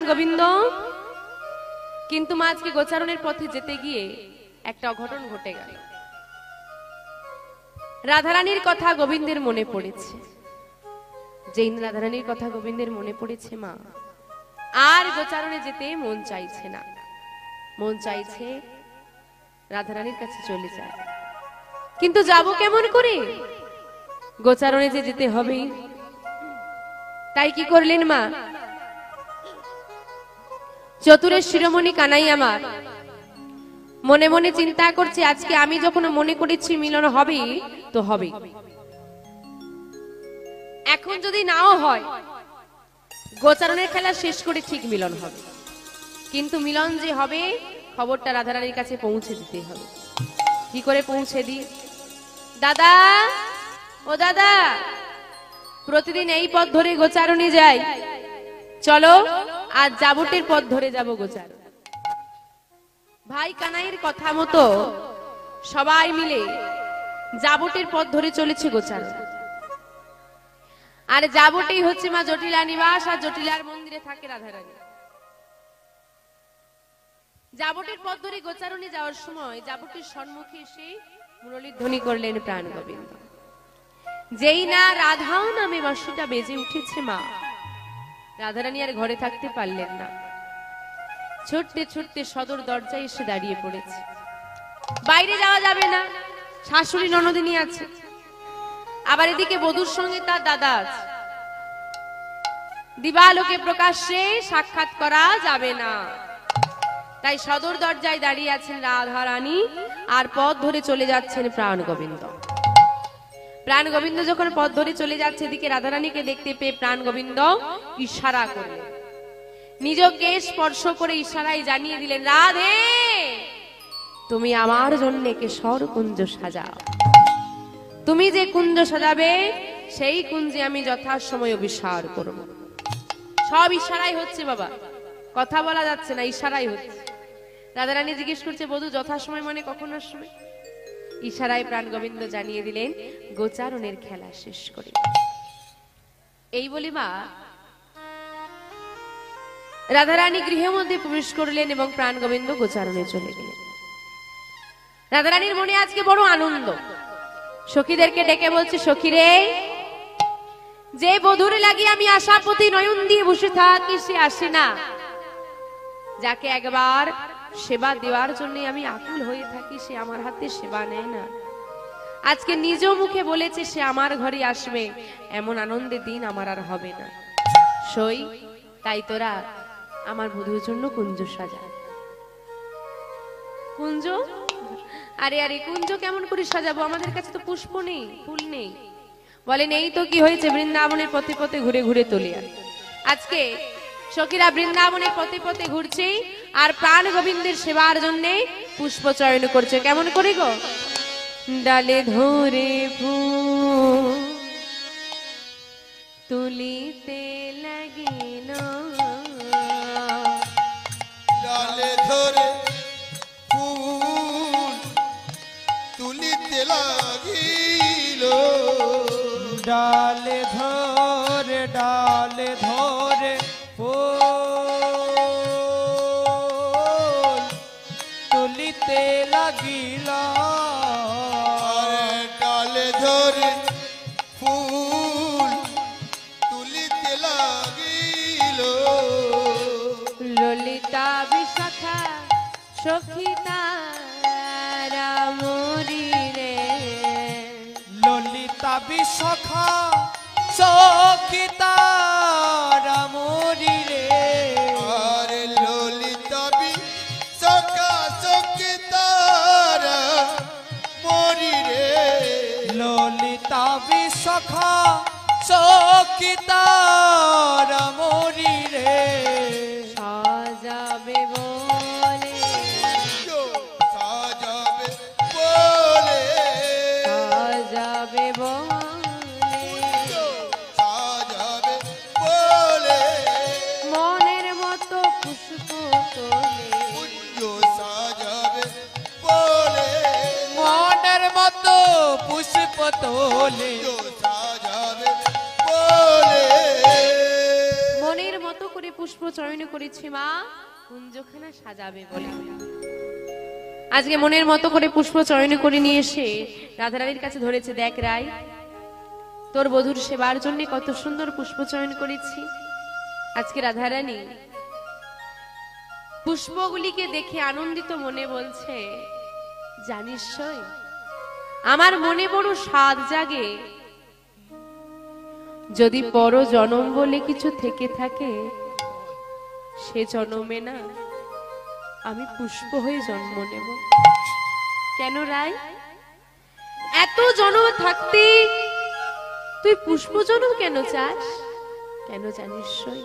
গোবিন্দ। কিন্তু মা আজকে গোচারণের পথে যেতে গিয়ে একটা অঘটন ঘটে গেল। রাধারানীর কথা গোবিন্দের মনে পড়েছে। যেই রাধারানীর কথা গোবিন্দের মনে পড়েছে মা, আর গোচারণে যেতে মন চাইছে না। মন চাইছে রাধারানীর কাছে চলে যায়, কিন্তু যাব কেমন করে? গোচারণে যে যেতে হবে। তাই কি করলেন মা? চতুরের শিরোমণি কানাই আমার মনে মনে চিন্তা করছে, আজকে আমি যখন মনে করেছি মিলন হবে তো হবে, এখন যদি নাও হয় গোচারণের খেলা শেষ করে ঠিক মিলন হবে। কিন্তু মিলন যে হবে খবরটা রাধারানীর কাছে পৌঁছে দিতে হবে। কি করে পৌঁছে দিই? দাদা, ও দাদা, প্রতিদিন এই পথ ধরে গোচারণে যাই, চলো আজ জাবটের পথ ধরে যাব গোচারণ। ভাই কানাইয়ের কথা মতো সবাই মিলে জাবটের পথ ধরে চলেছে গোচারণ। আর জাবটেই হচ্ছে মা জটিলা নিবাস, আর জটিলার মন্দিরে থাকে রাধারানী। জাবটের পথ ধরে গোচারণে যাওয়ার সময় জাবটের সম্মুখে এসে মুরলীর ধ্বনি করলেন প্রাণ গোবিন্দ। যেই না রাধাও নামে বাঁশিটা বেজে উঠেছে মা, রাধারানী আর ঘরে থাকতে পারলেন না। ছুটতে ছুটতে সদর দরজায় এসে দাঁড়িয়ে পড়েছে। বাইরে যাওয়া যাবে না, শাশুড়ি ননদিনী আছে, আবার এদিকে বধূর সঙ্গে তার দাদা আছে। দিবালোকে প্রকাশ্যে সাক্ষাৎ করা যাবে না, তাই সদর দরজায় দাঁড়িয়ে আছেন রাধারানী, আর পথ ধরে চলে যাচ্ছেন প্রাণ গোবিন্দ। প্রাণ গোবিন্দ যখন পথ ধরে চলে যাচ্ছে, এদিকে রাধারানীকে দেখতে পেয়ে প্রাণ গোবিন্দ ইশারা করলেন, নিজকে স্পর্শ করে ইশারায় জানিয়ে দিলেন, রাধে তুমি আমার জন্য কেশর কুঞ্জ সাজাও। তুমি যে কুঞ্জ সাজাবে সেই কুঞ্জে আমি যথাসময় অভিসার করব। সব ইশারাই হচ্ছে বাবা, কথা বলা যাচ্ছে না, ইশারাই হচ্ছে। রাধারানী জিজ্ঞেস করছে, বধূ যথাসময় মানে কখন আসবে? ইশারায় প্রাণ গোবিন্দ জানিয়ে দিলেন, গোচারণের খেলা শেষ করে। এই বলি মা রাধারানী গৃহের মধ্যে প্রবেশ করলেন এবং প্রাণ গোবিন্দ গোচারণে চলে গেলেন। রাধারানীর মনে আজকে বড় আনন্দ। সখীদেরকে ডেকে বলছে, সখীরে, যে বধূরে লাগিয়ে আমি আশাপতি নয়ন দিয়ে বসে থাকি সে আসে না, যাকে একবার সেবা দেওয়ার জন্য আমি আকুল হয়ে থাকি সে আমার হাতে সেবা নেয় না। আজকে নিজ মুখে বলেছে সে আমার ঘরে আসবে, এমন আনন্দের দিন আমার আর হবে না। সই, তাই তোরা আমার বধূর জন্য কুঞ্জ সাজা। কুঞ্জ? আরে আরে কুঞ্জ কেমন করে সাজাবো? আমাদের কাছে তো পুষ্প নেই, ফুল নেই। বলেন এই তো কি হয়েছে, বৃন্দাবনের পথে পথে ঘুরে ঘুরে তলিয়া। আজকে সখীরা বৃন্দাবনের পথে পথে ঘুরছে আর প্রাণ গোবিন্দের সেবার জন্য পুষ্প চয়ন করছে। কেমন করে গো? ডালে ধরে ফুল তুলিতে লাগিল, ডালে ধরে ফুল তুলিতে লাগিল, ডালে ধরে ফুল তুলিতে লাগিল, ডালে ধরে ফুল তুলিতে লাগিল। ললিতা বিশাখা সখী তারা মরি রে, ললিতা বিশাখা সখী তারা মরি রে, আরে ললিতা বিশাখা সখী তারা মরি রে, ললিতা বিশাখা সখী তারা মরি রে, সাজাবে বলে সাজাবে বলে, সাজাবে বলে, সাজাবে বলে, মনের মতো পুষ্প তোলে, কুঞ্জ সাজাবে বলে, মনের মতো পুষ্প তোলে, সাজাবে বলে, মনের মতো করে পুষ্প চয়ন করেছি মা কুঞ্জখানা সাজাবে বলে। আজকে মনের মতো করে পুষ্প চয়ন করে নিয়ে এসে রাধারানীর কাছে ধরেছে, দেখ রায়, তোর বধূর সেবার জন্য কত সুন্দর পুষ্প চয়ন করেছি। আজকে রাধারানী পুষ্পগুলিকে দেখে আনন্দিত মনে বলছে, জানিস সই, আমার মনে বড় স্বাদ জাগে, যদি পর জনম বলে কিছু থেকে থাকে, সে জনমে না আমি পুষ্প হয়ে জন্ম নেব। কেন রায়, এত জন্ম থাকতে তুই পুষ্প জন্ম কেন চাস? কেন জানিস সই,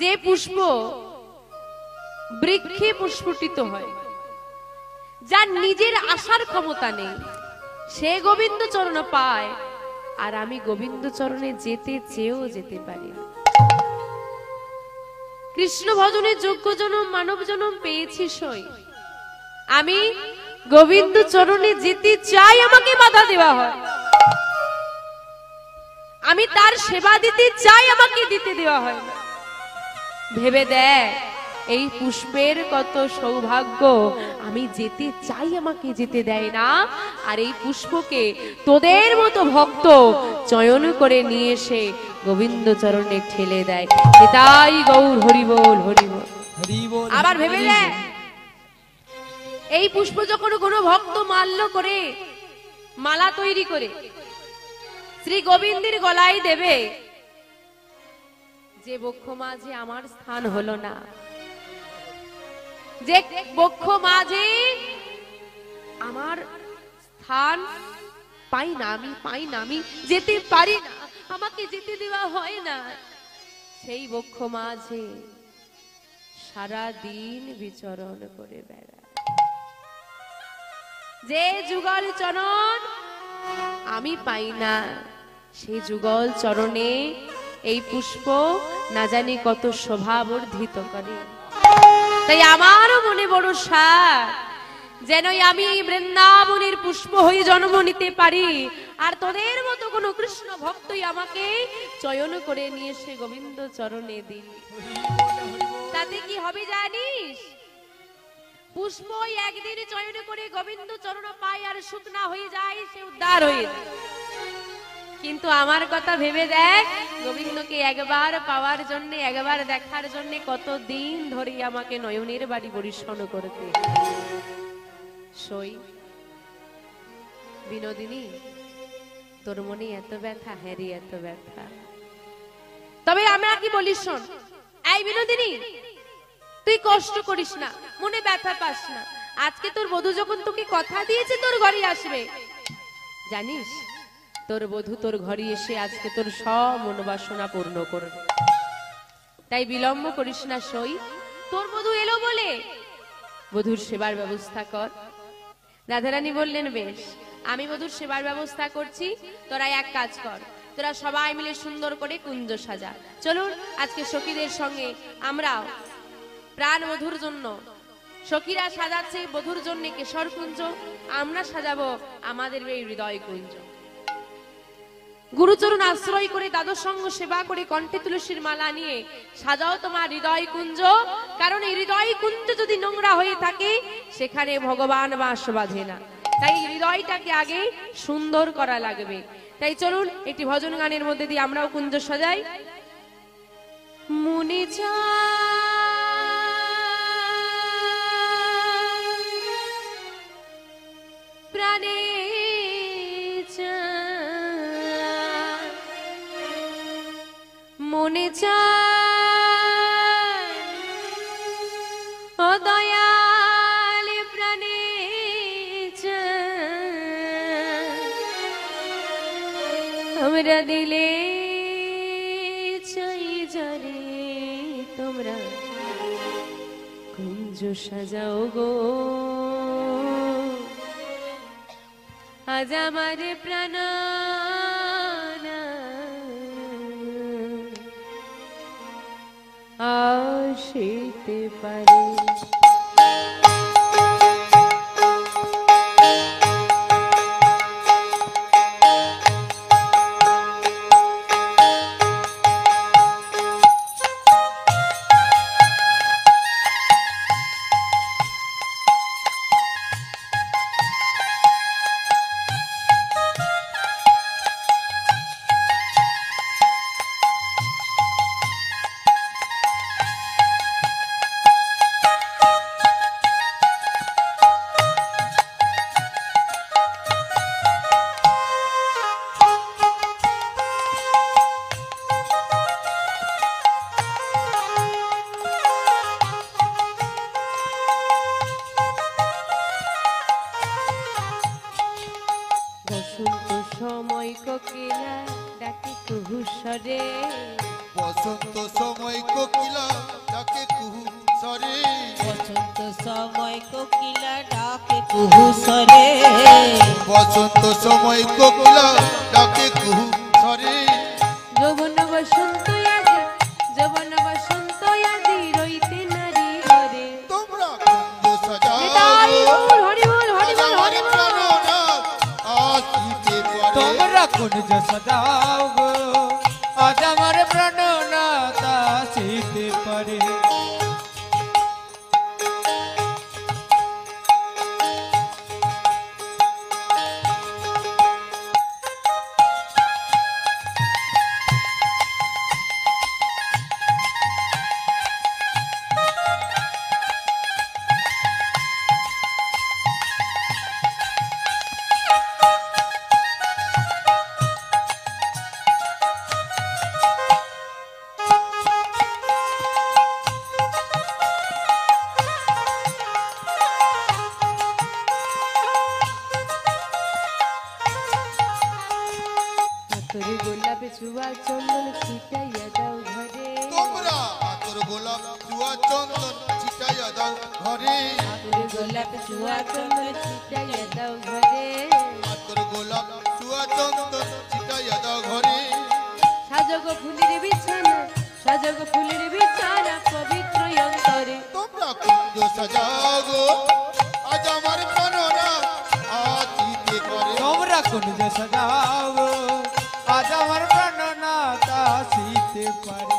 যে পুষ্প বৃক্ষে পুষ্পটিত হয়, যার নিজের আসার ক্ষমতা নেই, সে গোবিন্দ চরণ পায়, আর আমি গোবিন্দ চরণে যেতে চেয়েও যেতে পারি না। কৃষ্ণ ভজনের যোগ্য জনম মানব জনম পেয়েছি সই, আমি গোবিন্দ চরণে যেতে চাই, আমাকে বাধা দেওয়া হয়। আমি তার সেবা দিতে চাই, আমাকে দিতে দেওয়া হয় না। ভেবে দেখ এই পুষ্পের কত সৌভাগ্য, আমি যেতে চাই, আমাকে যেতে দেয় না। আর এই পুষ্পকে তোদের মতো ভক্ত চয়ন করে নিয়ে এসে গোবিন্দ চরণে ঠেলে দেয়। তাই গৌর হরি বল, হরি বল। হরি বল। আবার ভেবে দেখ, এই পুষ্প যখন কোনো ভক্ত মাল্য করে, মালা তৈরি করে শ্রী গোবিন্দের গলায় দেবে, যে বক্ষ মাঝে আমার স্থান হলো না, যে বক্ষ মাঝে আমার স্থান পাই না, আমি পাই না, আমি যেতে পারি না, আমাকে যেতে দেওয়া হয় না, সেই বক্ষ মাঝে সারা দিন বিচরণ করে বেড়ায়। যে যুগল চরণ আমি পাই না, সেই যুগল চরণে এই পুষ্প না জানি কত শোভা বর্ধিত করে। তাই আমারও মনে বড় সাধ, যেন আমি বৃন্দাবনের পুষ্প হয়ে জন্ম নিতে পারি, আর তোদের মতো কোন কৃষ্ণ ভক্তই আমাকে চয়ন করে নিয়ে এসে গোবিন্দ চরণে দিন। তাতে কি হবে জানিস, পুষ্প একদিন চয়ন করে গোবিন্দ চরণ পায় আর শুকনা হয়ে যায়, সে উদ্ধার হয়ে যায়। কিন্তু আমার কথা ভেবে দেখ, গোবিন্দকে একবার পাওয়ার জন্য, একবার দেখার জন্য কত দিন ধরে আমাকে নয়নের বাড়ি পরিশ্রম করতে। সই বিনোদিনী, তোর মনে এত ব্যথা? হ্যারি এত ব্যথা। তবে আমরা কি বলিস শোন, এই বিনোদিনী, তুই কষ্ট করিস না, মনে ব্যথা পাস না। আজকে তোর বধূ যখন তোকে কথা দিয়েছে তোর ঘরে আসবে, জানিস তোর বধূ তোর ঘরে এসে আজকে তোর সব মনোবাসনা পূর্ণ করবে। তাই বিলম্ব করিস না সই, তোর বধূ এলো বলে বধূর সেবার ব্যবস্থা কর। রাধারানী বললেন, বেশ, আমি বধূর সেবার ব্যবস্থা করছি, তোরা এক কাজ কর, তোরা সবাই মিলে সুন্দর করে কুঞ্জ সাজা। চলুন আজকে সখীদের সঙ্গে আমরাও প্রাণ বধূর জন্য, সখীরা সাজাচ্ছে বধূর জন্য কেশর কুঞ্জ, আমরা সাজাবো আমাদের এই হৃদয় কুঞ্জ। গুরুচরণ আশ্রয় করে দাদর সঙ্গ সেবা করে কণ্ঠে তুলসীর মালা নিয়ে সাজাও তোমার হৃদয় কুঞ্জ। কারণ এই হৃদয় কুঞ্জ যদি নোংরা হয়ে থাকে, সেখানে ভগবান বাস বাঁধে না। তাই হৃদয়টাকে আগে সুন্দর করা লাগবে। তাই চলুন একটি ভজন গানের মধ্যে দিয়ে আমরাও কুঞ্জ সাজাই। মনে প্রাণে মনে চায় ও দয়াল প্রাণে আমরা দিলে চাই যারে তোমরা কুঞ্জ সাজাও গো, আজ আমার প্রাণ আসিতে পারে। বসন্ত সময় কোকিলা ডাকে কুহু সরে বসন্ত সময় কোকিলা ডাকে কুহু সরে বসন্ত সময় কোকিলা ডাকে কুহু সরে যৌবন বসন্ত আজি যৌবন বসন্ত আজি রইতে নারী ঘরে। তোমরা কুঞ্জ সাজাও নিতাই গৌর হরি বল হরি বল হরি বল। আসিতে পারে তোমরা কুঞ্জ সজাও গো আজ আমার প্রাণনাথ আসিতে পারে। তোর গোলাপে ছুয়া চন্দন ছিটাইয়া দাও ঘরে। তোমরা আতর গোলাপ জুয়া চন্দন ছিটাইয়া দাও ঘরে তোর গোলাপে ছুয়া চন্দন ছিটাইয়া দাও ঘরে। আতর গোলাপ জুয়া চন্দন ছিটাইয়া দাও ঘরে সাজগ ফুলের বিছানা সাজগ ফুলের বিছানা পবিত্র অন্তরে। তোমরা কুঞ্জ সাজাও গো আজ আমার প্রাণনা আসিতে পারে তোমরা কুঞ্জ সজাও গো আজ আমার প্রাণনাথ আসিতে পারে।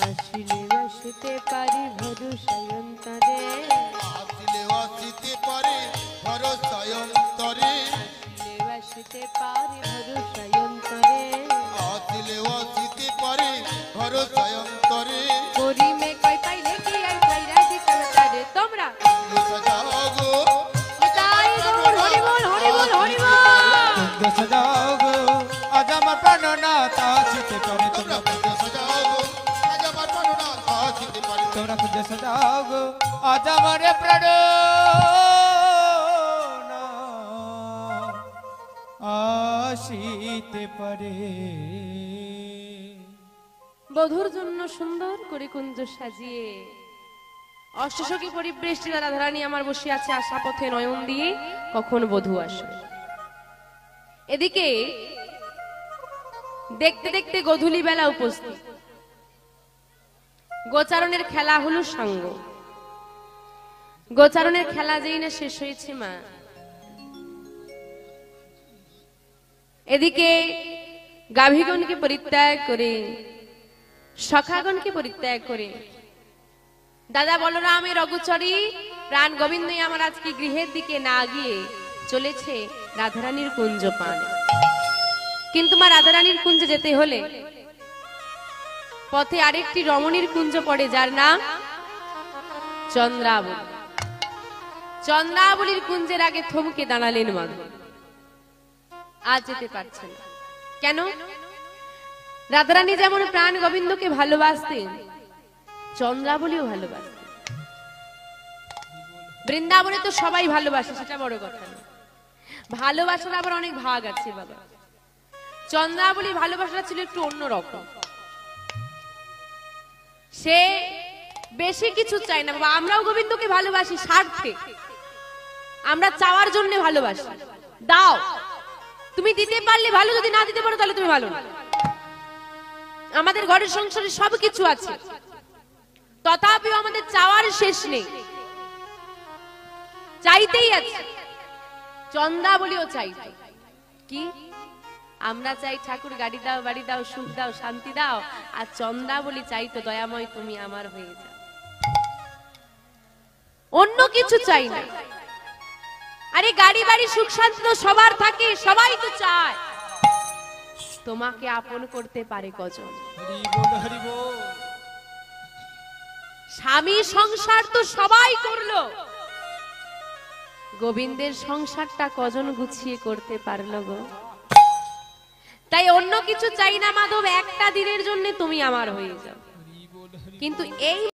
আসিলে আসতে পারি ভরসায় অন্তরে। আসিলে আসিতে পারে ভরসায় অন্তরে আসিলে আসতে পারি ভরসায় অন্তরে। আসিলে আসিতে পারে ভরসায় অন্তরে করি মে কই পাইলে কি আই পাইরা দিতে তারে। তোমরা কুঞ্জ সাজাও গো নিতাই গৌর হরি বল হরি বল হরি বল। কুঞ্জ সজাও গো আজ আমার প্রাণনাথ আসিতে পারে। তোমরা কুঞ্জ সাজাও গো আজ আমার প্রাণনা আসিতে পারে তোমরা কুঞ্জ সজাও গো আজ আমার প্রাণ আসিতে পারে। বধুর জন্য সুন্দর করে কুঞ্জ সাজিয়ে অষ্টসখী পরিবৃষ্টি রাধারানী আমার বসে আছে আশা পথে নয়ন দিয়ে কখন বধূ আসবে। এদিকে দেখতে দেখতে গধূলি বেলা উপস্থিত। গোচারণের খেলা হলো সাঙ্গ। গোচারণের খেলা যেই না শেষ হয়েছে মা, এদিকে গাভীগণকে পরিত্যাগ করে সখাগণকে পরিত্যাগ করে দাদা বলরামের অগোচরী প্রাণ গোবিন্দই আমার আজকে গৃহের দিকে না গিয়ে চলেছে রাধারানীর কুঞ্জ পানে। কিন্তু মা রাধারানীর কুঞ্জে যেতে হলে পথে আরেকটি রমণীর কুঞ্জ পড়ে যার নাম চন্দ্রাবলী। চন্দ্রাবলীর কুঞ্জের আগে থমকে দাঁড়ালেন মাধব। আজ যেতে পারছেন না। কেন? রাধারানী যেমন প্রাণ গোবিন্দকে ভালোবাসতেন, চন্দ্রাবলীও ভালোবাসতেন। বৃন্দাবনে তো সবাই ভালোবাসে, সেটা বড় কথা না। ভালোবাসার আবার অনেক ভাগ আছে বাবা। চন্দ্রাবলীর ভালোবাসাটা ছিল একটু অন্যরকম। সে বেশি কিছু চাই না বাবা। আমরাও গোবিন্দকে ভালোবাসি স্বার্থে, আমরা চাওয়ার জন্য ভালোবাসি। দাও, তুমি দিতে পারলে ভালো, যদি না দিতে পারো তাহলে তুমি ভালো না। আমাদের ঘরের সংসারে সবকিছু আছে, তথাপিও আমাদের চাওয়ার শেষ নেই, চাইতেই আছে। চন্দ্রাবলীও চাই। কি আমরা চাই? ঠাকুর গাড়ি দাও, বাড়ি দাও, সুখ দাও, শান্তি দাও। আর চন্দ্রাবলী চাই তো দয়াময় তুমি আমার হয়ে যাও, অন্য কিছু চাই না। আরে গাড়ি বাড়ি সুখ শান্তি তো সবার থাকে, সবাই তো চায়। তোমাকে আপন করতে পারে কজন? হরি বল হরি বল। স্বামী সংসার তো সবাই করলো, গোবিন্দের সংসারটা কজন গুছিয়ে করতে পারলো গো? তাই অন্য কিছু চাই না মাধব, একটা দিনের জন্য তুমি আমার হয়ে যাও, কিন্তু এই